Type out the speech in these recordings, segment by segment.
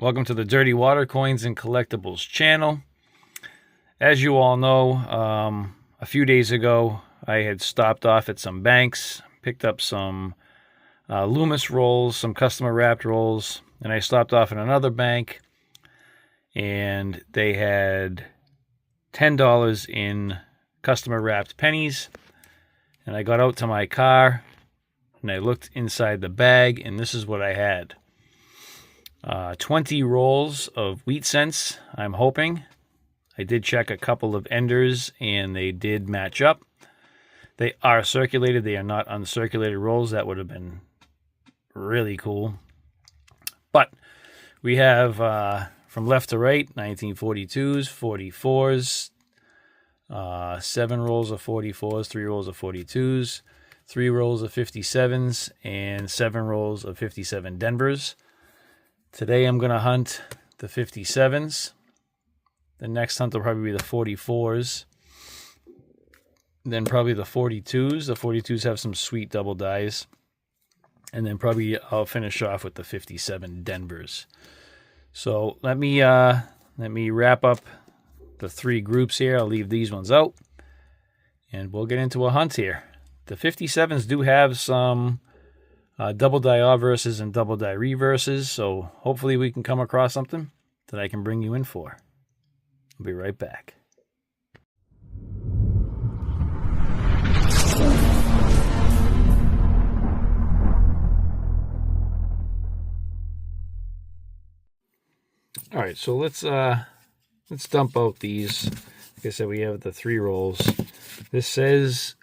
Welcome to the Dirty Water Coins and Collectibles channel. As you all know, a few days ago, I had stopped off at some banks, picked up some Loomis rolls, some customer wrapped rolls, and I stopped off at another bank, and they had $10 in customer wrapped pennies. And I got out to my car, and I looked inside the bag, and this is what I had. 20 rolls of wheat cents, I'm hoping. I did check a couple of enders, and they did match up. They are circulated. They are not uncirculated rolls. That would have been really cool. But we have, from left to right, 1942s, 44s, 7 rolls of 44s, 3 rolls of 42s, 3 rolls of 57s, and 7 rolls of 57 Denvers. Today I'm going to hunt the 57s. The next hunt will probably be the 44s. Then probably the 42s. The 42s have some sweet double dies. And then probably I'll finish off with the 57 Denvers. So let me wrap up the 3 groups here. I'll leave these ones out. And we'll get into a hunt here. The 57s do have some double die obverses and double die reverses, so hopefully we can come across something that I can bring you in for. I'll be right back. All right, so let's dump out these. Like I said, we have the 3 rolls. This says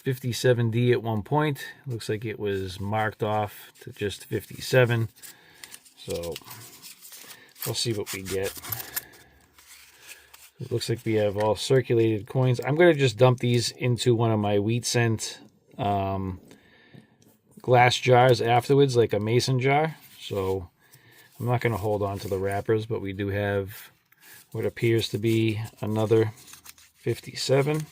57D at one point. Looks like it was marked off to just 57. So we'll see what we get. It looks like we have all circulated coins. I'm going to just dump these into one of my wheat cent glass jars afterwards, like a mason jar. So I'm not going to hold on to the wrappers, but we do have what appears to be another 57.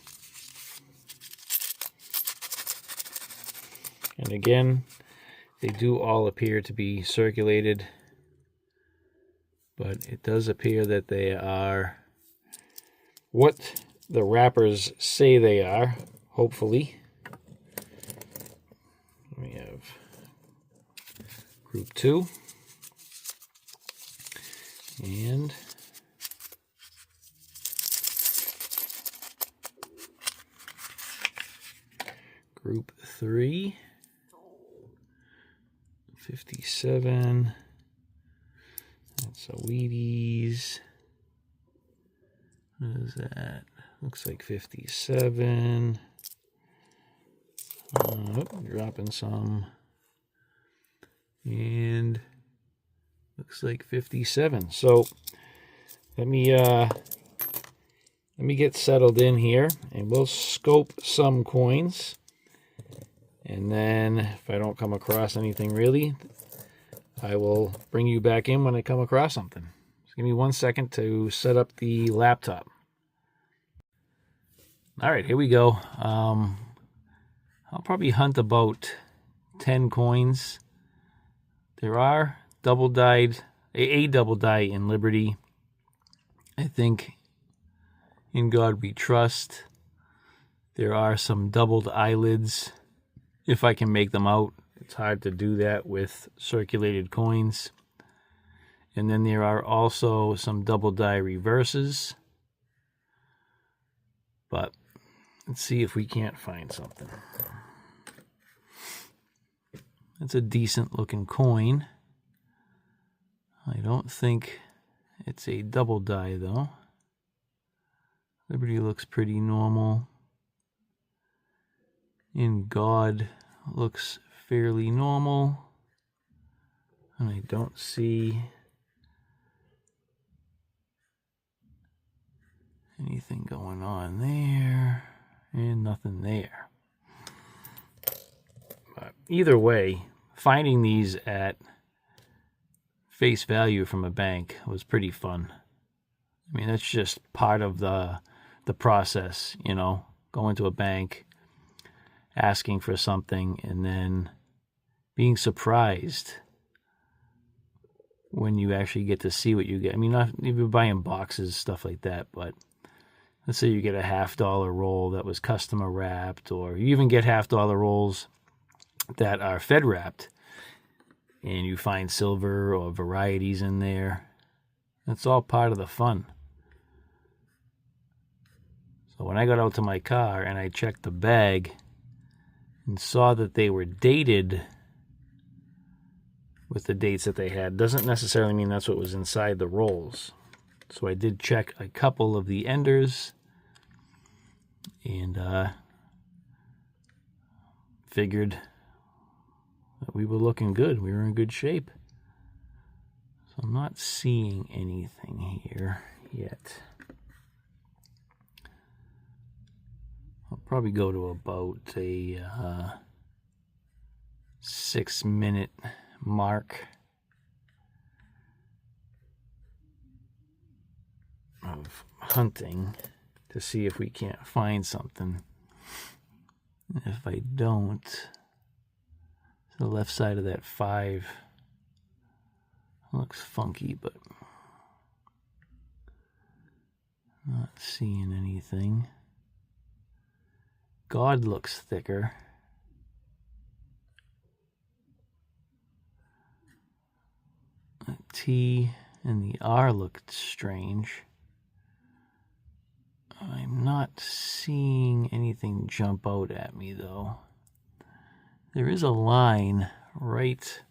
And again, they do all appear to be circulated, but it does appear that they are what the wrappers say they are, hopefully. We have group 2 and group 3. 57. That's a Wheaties. What is that? Looks like 57. Dropping some. And looks like 57. So let me get settled in here, and we'll scope some coins. And then if I don't come across anything really, I will bring you back in when I come across something. Just give me 1 second to set up the laptop. All right, here we go. I'll probably hunt about 10 coins. There are double dyed, a double die in Liberty. I think In God We Trust. There are some doubled eyelids. If I can make them out, it's hard to do that with circulated coins. And then there are also some double die reverses. But let's see if we can't find something. It's a decent looking coin. I don't think it's a double die though. Liberty looks pretty normal. In God looks fairly normal. And I don't see anything going on there. And nothing there. But either way, finding these at face value from a bank was pretty fun. I mean, that's just part of the process, you know, going to a bank, asking for something, and then being surprised when you actually get to see what you get. I mean, not if you're buying boxes, stuff like that, but let's say you get a $50 roll that was customer wrapped, or you even get $50 rolls that are Fed wrapped, and you find silver or varieties in there. That's all part of the fun. So when I got out to my car and I checked the bag and saw that they were dated with the dates that they had, doesn't necessarily mean that's what was inside the rolls. So I did check a couple of the enders and figured that we were looking good. We were in good shape. So I'm not seeing anything here yet. I'll probably go to about a 6-minute mark of hunting to see if we can't find something. If I don't, the left side of that 5 looks funky, but not seeing anything. God looks thicker. The T and the R look strange. I'm not seeing anything jump out at me, though. There is a line right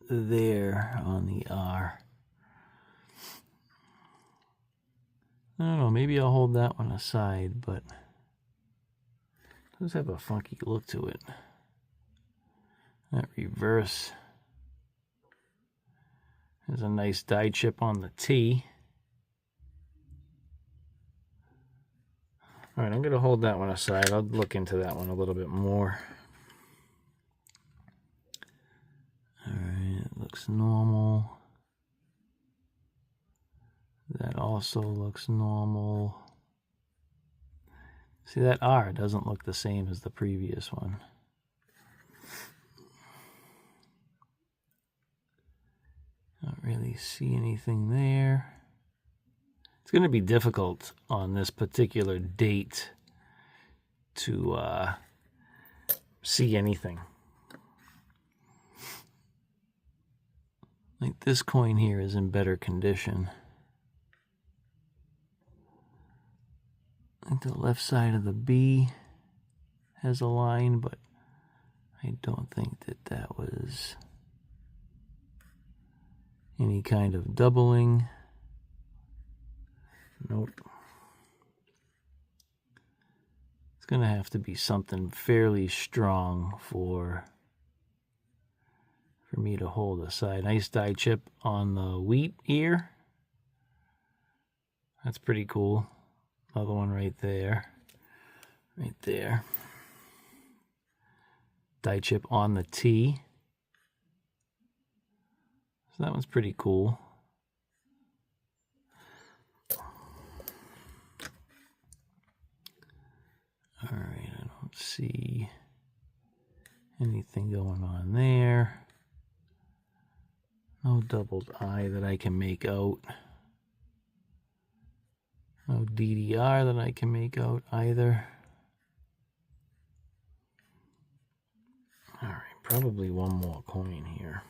there on the R. I don't know, maybe I'll hold that one aside, but it does have a funky look to it. That reverse. There's a nice die chip on the T. All right, I'm going to hold that one aside. I'll look into that one a little bit more. All right, it looks normal. That also looks normal. See, that R doesn't look the same as the previous one. Don't really see anything there. It's going to be difficult on this particular date to see anything. Like this coin here is in better condition. Like the left side of the B has a line, but I don't think that that was any kind of doubling. Nope. It's going to have to be something fairly strong for me to hold aside. Nice die chip on the wheat ear. That's pretty cool. Another one right there. Right there. Die chip on the T. So that one's pretty cool. All right, I don't see anything going on there. No doubled I that I can make out. No DDR that I can make out either. All right, probably one more coin here.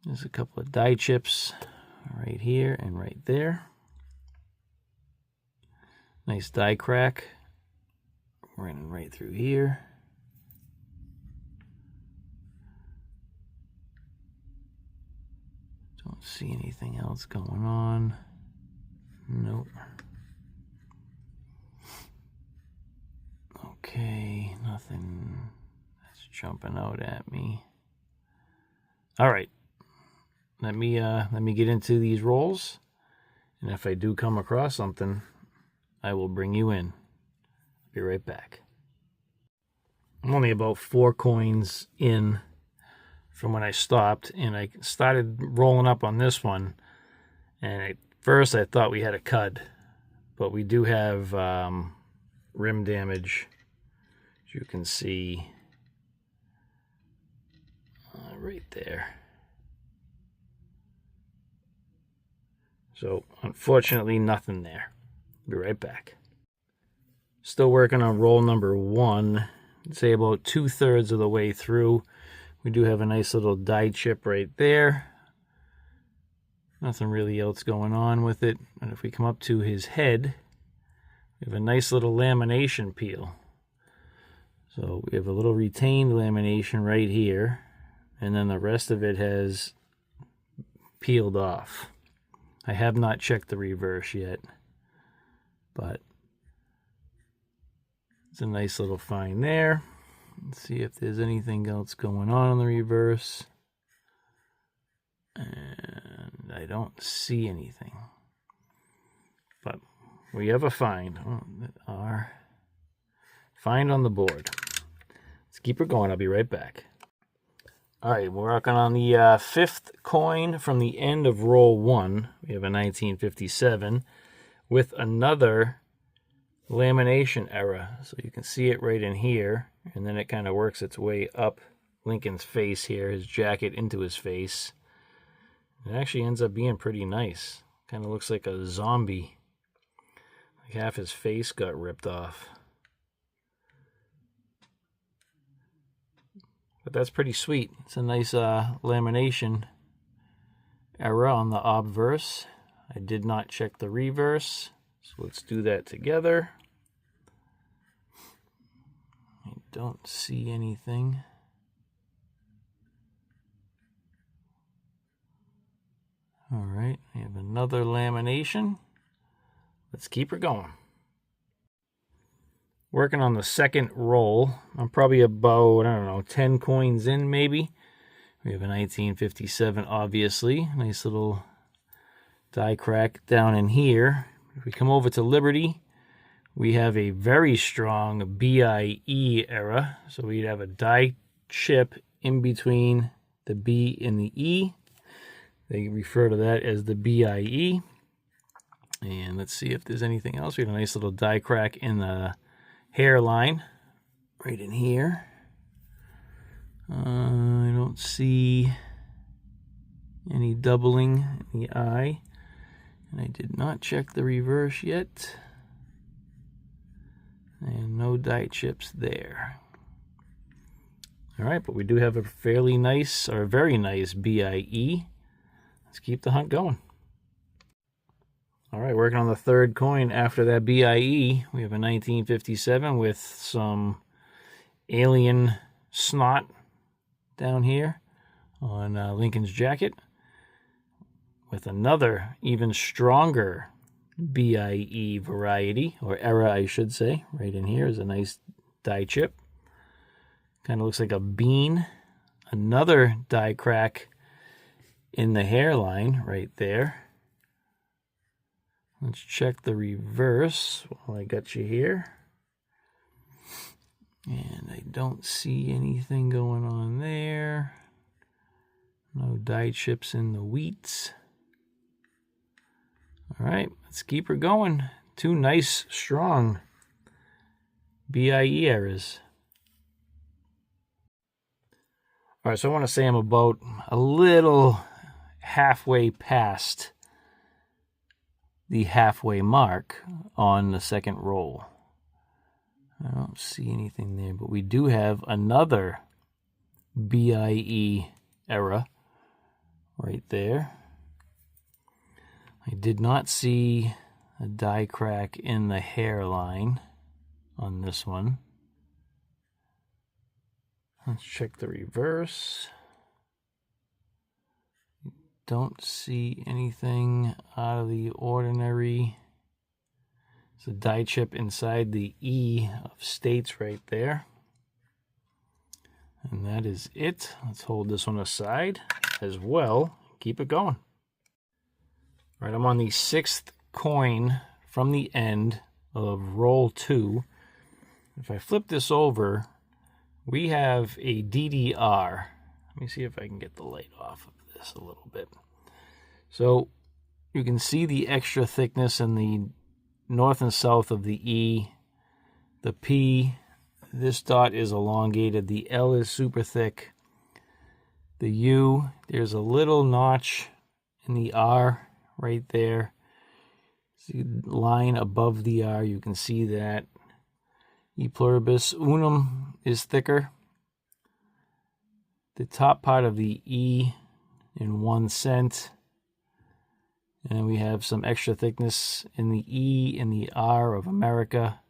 There's a couple of die chips right here and right there. Nice die crack running right through here. Don't see anything else going on. Nope. Okay, nothing that's jumping out at me. All right. Let me get into these rolls, and if I do come across something, I will bring you in. Be right back. I'm only about 4 coins in from when I stopped, and I started rolling up on this one, and at first I thought we had a cud, but we do have rim damage, as you can see right there. So unfortunately, nothing there. Be right back. Still working on roll number 1. I'd say about 2/3 of the way through. We do have a nice little die chip right there. Nothing really else going on with it. And if we come up to his head, we have a nice little lamination peel. So we have a little retained lamination right here, and then the rest of it has peeled off. I have not checked the reverse yet, but it's a nice little find there. Let's see if there's anything else going on in the reverse. And I don't see anything. But we have a find. Our find on the board. Let's keep her going. I'll be right back. All right, we're working on the 5th coin from the end of roll 1. We have a 1957 with another lamination error. So you can see it right in here, and then it kind of works its way up Lincoln's face here, his jacket into his face. It actually ends up being pretty nice. Kind of looks like a zombie. Like half his face got ripped off. But that's pretty sweet. It's a nice lamination error on the obverse. I did not check the reverse, so let's do that together. I don't see anything. All right, I have another lamination. Let's keep her going. Working on the second roll. I'm probably about, I don't know, 10 coins in maybe. We have a 1957, obviously. Nice little die crack down in here. If we come over to Liberty, we have a very strong BIE error. So we'd have a die chip in between the B and the E. They refer to that as the BIE. And let's see if there's anything else. We have a nice little die crack in the hairline right in here. I don't see any doubling in the eye. And I did not check the reverse yet. And no die chips there. All right, but we do have a fairly nice, or very nice BIE. Let's keep the hunt going. All right, working on the third coin after that BIE. We have a 1957 with some alien snot down here on Lincoln's jacket, with another even stronger BIE variety, or error I should say. Right in here is a nice die chip. Kind of looks like a bean. Another die crack in the hairline right there. Let's check the reverse while I got you here. And I don't see anything going on there. No die chips in the wheats. All right, let's keep her going. Two nice, strong BIE errors. All right, so I want to say I'm about a little halfway past the halfway mark on the second roll. I don't see anything there, but we do have another BIE error right there. I did not see a die crack in the hairline on this one. Let's check the reverse. Don't see anything out of the ordinary. It's a die chip inside the E of states right there. And that is it. Let's hold this one aside as well. Keep it going. All right, I'm on the 6th coin from the end of roll 2. If I flip this over, we have a DDR. Let me see if I can get the light off of this a little bit. So you can see the extra thickness in the north and south of the E. The P, this dot is elongated. The L is super thick. The U, there's a little notch in the R right there. See the line above the R, you can see that. E pluribus unum is thicker. The top part of the E in 1 cent. And then we have some extra thickness in the E and the R of America.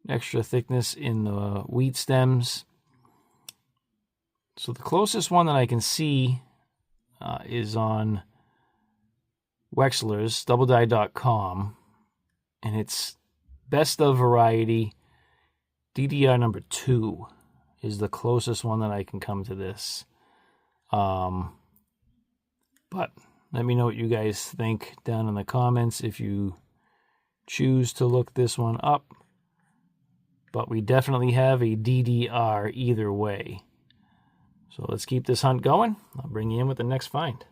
Extra thickness in the wheat stems. So the closest one that I can see is on Wexler's, doubledie.com, and it's best of variety. DDR number 2 is the closest one that I can come to this. But let me know what you guys think down in the comments if you choose to look this one up. But we definitely have a DDR either way. So let's keep this hunt going. I'll bring you in with the next find.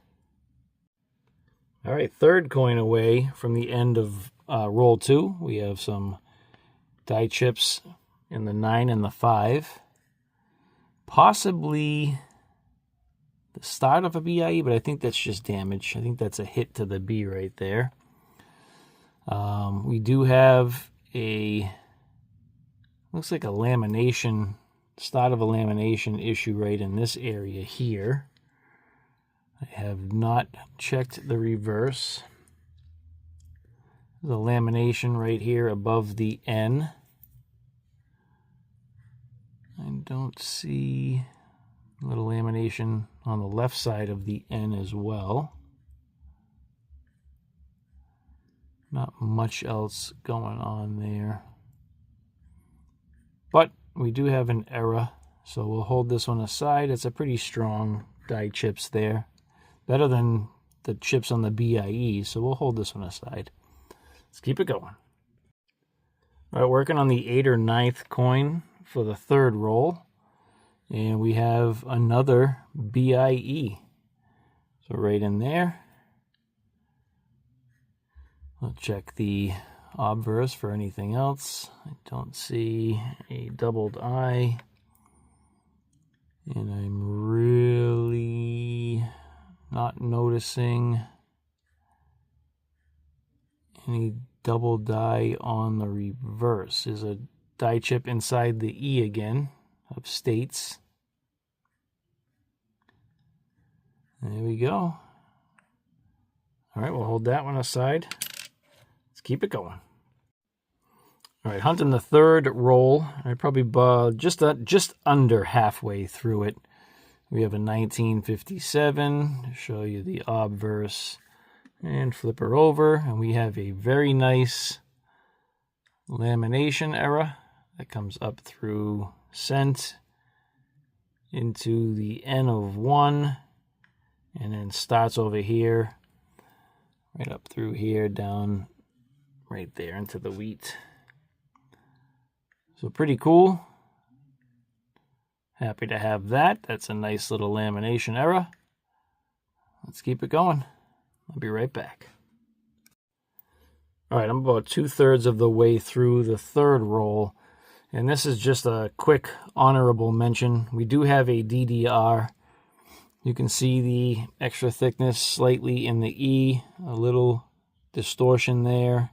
All right, third coin away from the end of roll 2. We have some die chips in the 9 and the 5. Possibly the start of a BIE, but I think that's just damage. I think that's a hit to the B right there. We do have looks like a lamination, start of a lamination issue right in this area here. I have not checked the reverse. There's a lamination right here above the N. I don't see a little lamination on the left side of the N as well. Not much else going on there. But we do have an error, so we'll hold this one aside. It's a pretty strong die chips there. Better than the chips on the BIE, so we'll hold this one aside. Let's keep it going. All right, working on the 8 or 9th coin for the third roll. And we have another BIE. So right in there. We'll check the obverse for anything else. I don't see a doubled I. And I'm really not noticing any double die on the reverse. There's a die chip inside the E again of states. There we go. All right, we'll hold that one aside. Let's keep it going. All right, hunting the third roll. I probably just under halfway through it. We have a 1957 to show you the obverse, and flip her over, and we have a very nice lamination error that comes up through cent into the N of 1, and then starts over here, right up through here, down right there into the wheat. So pretty cool. Happy to have that. That's a nice little lamination error. Let's keep it going. I'll be right back. All right, I'm about 2/3 of the way through the third roll, and this is just a quick honorable mention. We do have a DDR. You can see the extra thickness slightly in the E, a little distortion there.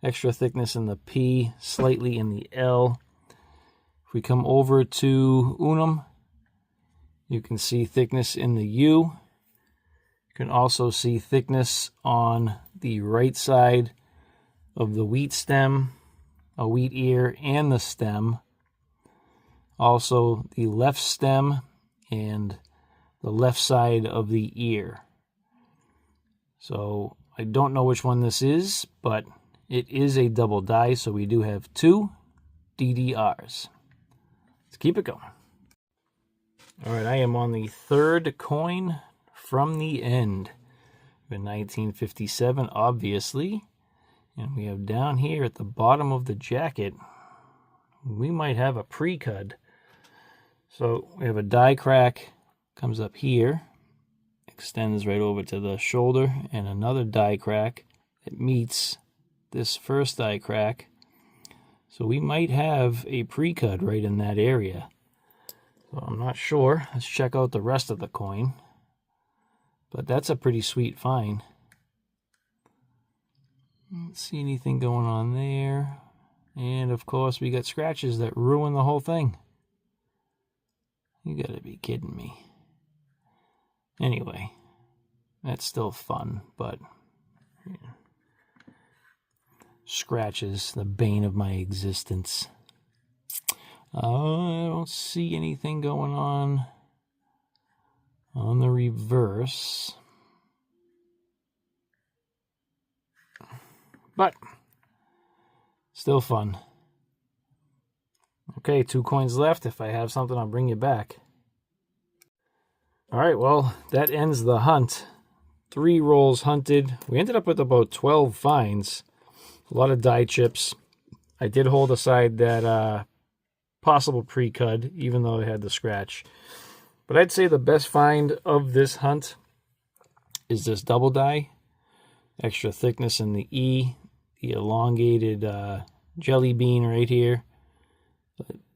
Extra thickness in the P, slightly in the L. If we come over to unum, you can see thickness in the U. You can also see thickness on the right side of the wheat stem, a wheat ear, and the stem. Also the left stem and the left side of the ear. So I don't know which one this is, but it is a double die, so we do have 2 DDRs. Let's keep it going. All right, I am on the third coin from the end. We have 1957, obviously. And we have down here at the bottom of the jacket, we might have a pre-cud. So we have a die crack, comes up here, extends right over to the shoulder, and another die crack that meets this first die crack. So we might have a pre-cud right in that area. So I'm not sure. Let's check out the rest of the coin. But that's a pretty sweet find. Don't see anything going on there. And of course we got scratches that ruin the whole thing. You gotta be kidding me. Anyway, that's still fun, but yeah. Scratches, the bane of my existence. I don't see anything going on the reverse. But still fun. Okay, 2 coins left. If I have something, I'll bring you back. All right, well, that ends the hunt. 3 rolls hunted. We ended up with about 12 finds. A lot of die chips. I did hold aside that possible pre-cud, even though I had the scratch. But I'd say the best find of this hunt is this double die. Extra thickness in the E. The elongated jelly bean right here.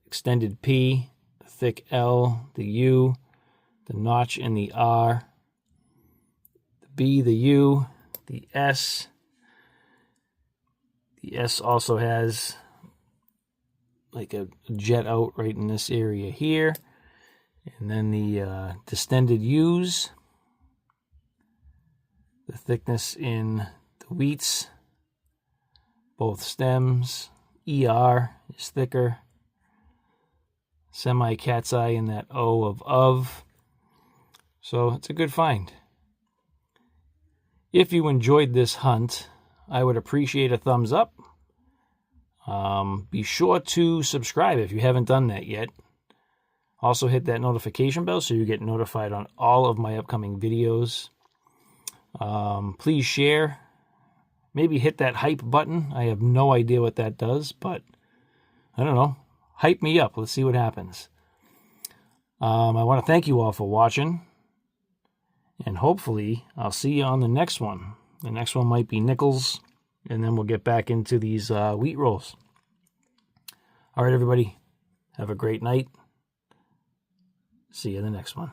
Extended P. The thick L. The U. The notch in the R. The B. The U. The S. The S also has like a jet out right in this area here. And then the distended U's. The thickness in the wheats. Both stems. ER is thicker. Semi-cat's eye in that O of. So it's a good find. If you enjoyed this hunt, I would appreciate a thumbs up. Be sure to subscribe if you haven't done that yet. Also hit that notification bell so you get notified on all of my upcoming videos. Please share. Maybe hit that hype button. I have no idea what that does, but I don't know. Hype me up. Let's see what happens. I want to thank you all for watching. And hopefully I'll see you on the next one. The next one might be nickels. And then we'll get back into these wheat rolls. All right, everybody. Have a great night. See you in the next one.